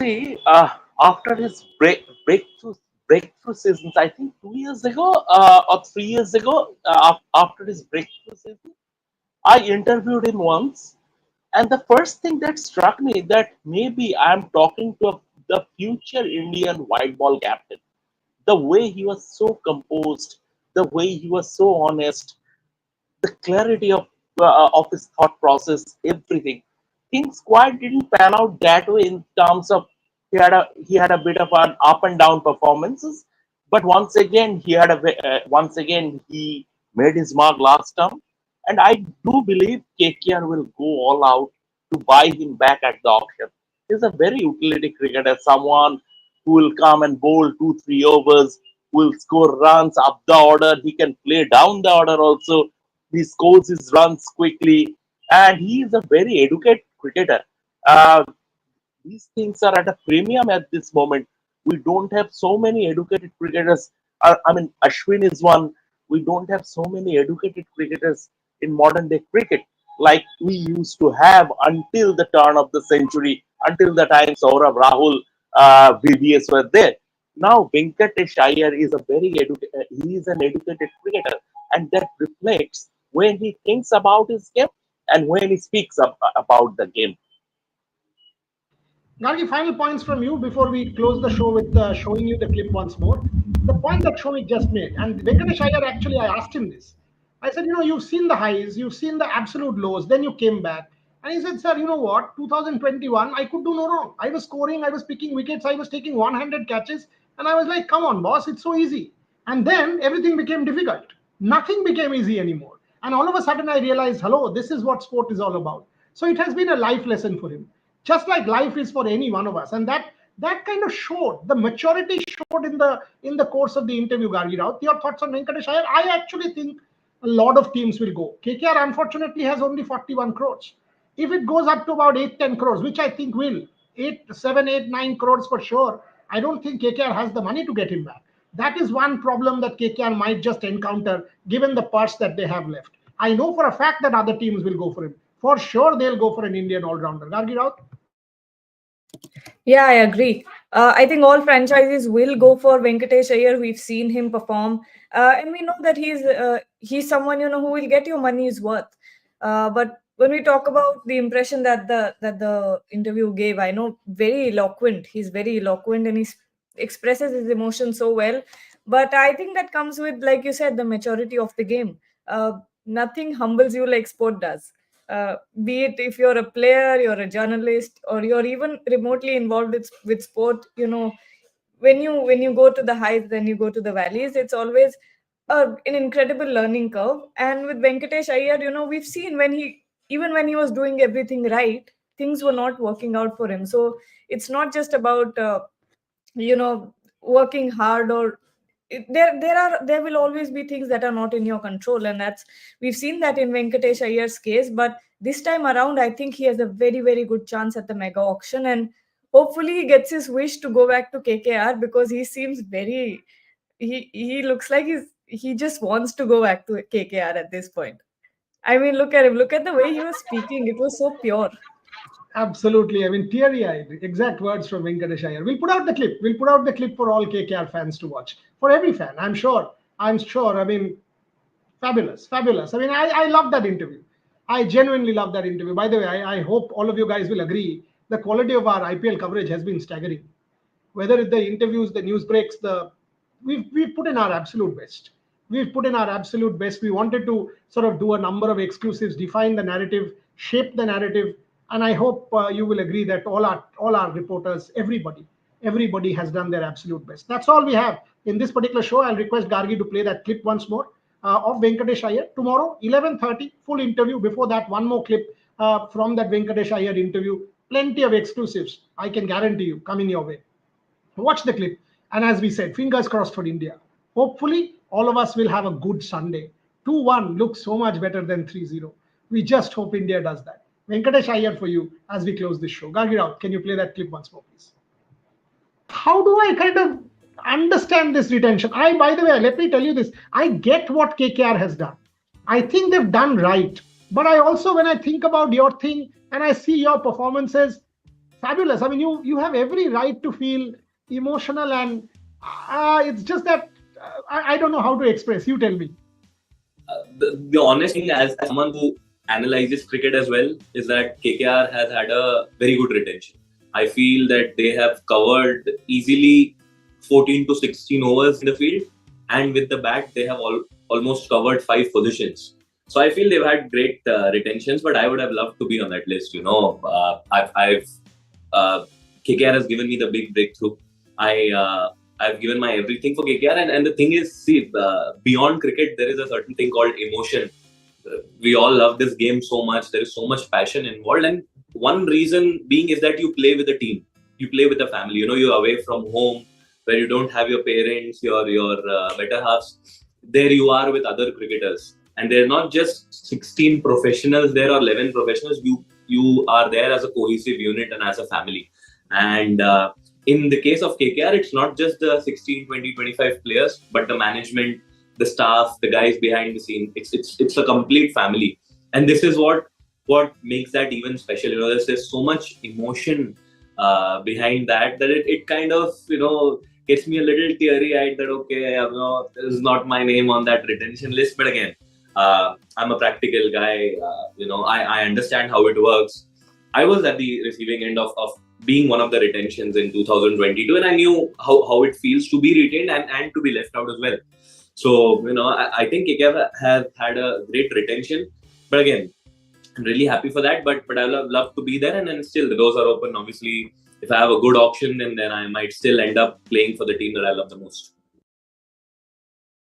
see, after his breakthrough seasons, I think 2 years ago or 3 years ago, after his breakthrough season, I interviewed him once, and the first thing that struck me that maybe I'm talking to the future Indian white ball captain. The way he was so composed, the way he was so honest, the clarity of his thought process, everything. Things quite didn't pan out that way in terms of he had a bit of an up and down performances, but once again he made his mark last term, and I do believe KKR will go all out to buy him back at the auction. He's a very utility cricketer, someone who will come and bowl 2 3 overs, will score runs up the order. He can play down the order also. He scores his runs quickly, and he is a very educated cricketer. Uh, these things are at a premium at this moment. We don't have so many educated cricketers. I mean, Ashwin is one. We don't have so many educated cricketers in modern day cricket like we used to have until the turn of the century, until the time Saurabh, Rahul, VVS were there. Now Venkatesh Iyer is he is an educated cricketer, and that reflects when he thinks about his game and when he speaks about the game. Gargi, final points from you before we close the show with showing you the clip once more. The point that Shomik just made, and Venkatesh Iyer, actually, I asked him this. I said, you've seen the highs, you've seen the absolute lows, then you came back. And he said, sir, you know what? 2021, I could do no wrong. I was scoring, I was picking wickets, I was taking 100 catches. And I was like, come on, boss, it's so easy. And then everything became difficult. Nothing became easy anymore. And all of a sudden, I realized, hello, this is what sport is all about. So it has been a life lesson for him, just like life is for any one of us. And that kind of showed, the maturity showed in the course of the interview. Gargi Rao, your thoughts on Venkatesh Iyer? I actually think a lot of teams will go. KKR unfortunately has only 41 crores. If it goes up to about 8 10 crores, which I think will, 8 7 8 9 crores for sure, I don't think KKR has the money to get him back. That is one problem that KKR might just encounter given the purse that they have left. I know for a fact that other teams will go for him. For sure, they'll go for an Indian all-rounder. Gargi Rao? Yeah, I agree. I think all franchises will go for Venkatesh Iyer. We've seen him perform, and we know that he's someone who will get your money's worth. But when we talk about the impression that the interview gave, I know very eloquent. He's very eloquent, and expresses his emotions so well. But I think that comes with, like you said, the maturity of the game. Nothing humbles you like sport does. Be it if you're a player, you're a journalist, or you're even remotely involved with sport, when you go to the heights, then you go to the valleys. It's always an incredible learning curve. And with Venkatesh Iyer, we've seen even when he was doing everything right, things were not working out for him. So it's not just about working hard, or there will always be things that are not in your control, and we've seen that in Venkatesh Iyer's case. But this time around, I think he has a very, very good chance at the mega auction, and hopefully he gets his wish to go back to KKR, because he seems he looks like he just wants to go back to KKR at this point. I mean, look at him, look at the way he was speaking. It was so pure. Absolutely. I mean, teary-eyed. Exact words from Venkatesh Iyer. We'll put out the clip. We'll put out the clip for all KKR fans to watch. For every fan, I'm sure. I'm sure. I mean, fabulous, fabulous. I mean, I love that interview. I genuinely love that interview. By the way, I hope all of you guys will agree. The quality of our IPL coverage has been staggering. Whether it's the interviews, the news breaks, we've put in our absolute best. We've put in our absolute best. We wanted to sort of do a number of exclusives, define the narrative, shape the narrative, and I hope you will agree that all our reporters, everybody has done their absolute best. That's all we have in this particular show. I'll request Gargi to play that clip once more of Venkatesh Iyer. Tomorrow, 11:30, full interview. Before that, one more clip from that Venkatesh Iyer interview. Plenty of exclusives, I can guarantee you, coming your way. Watch the clip. And as we said, fingers crossed for India. Hopefully, all of us will have a good Sunday. 2-1 looks so much better than 3-0. We just hope India does that. Venkatesh Iyer for you as we close this show. Gargi Rao, can you play that clip once more, please? How do I kind of understand this retention? By the way, let me tell you this. I get what KKR has done. I think they've done right. But I also, when I think about your thing and I see your performances, fabulous. I mean, you have every right to feel emotional, and it's just that I don't know how to express. You tell me. The honest thing, as someone who analyzes cricket as well, is that KKR has had a very good retention. I feel that they have covered easily 14 to 16 overs in the field, and with the bat, they have almost covered 5 positions. So I feel they've had great retentions, but I would have loved to be on that list. KKR has given me the big breakthrough. I've given my everything for KKR, and the thing is, see, beyond cricket, there is a certain thing called emotion. We all love this game so much. There is so much passion involved, and one reason being is that you play with a team, you play with a family. You're away from home, where you don't have your parents, your better halves. There you are with other cricketers, and they're not just 16 professionals there or 11 professionals. You are there as a cohesive unit and as a family. And in the case of KKR, it's not just the 16, 20, 25 players, but the management, the staff, the guys behind the scene. It's a complete family, and this is what makes that even special. There's so much emotion behind that it kind of gets me a little teary-eyed that okay, this is not my name on that retention list. But again, I'm a practical guy. I understand how it works. I was at the receiving end of being one of the retentions in 2022, and I knew how it feels to be retained and to be left out as well. So, I think KKR has had a great retention. But again, I'm really happy for that. But I love to be there, and then still the doors are open. Obviously, if I have a good auction, then I might still end up playing for the team that I love the most.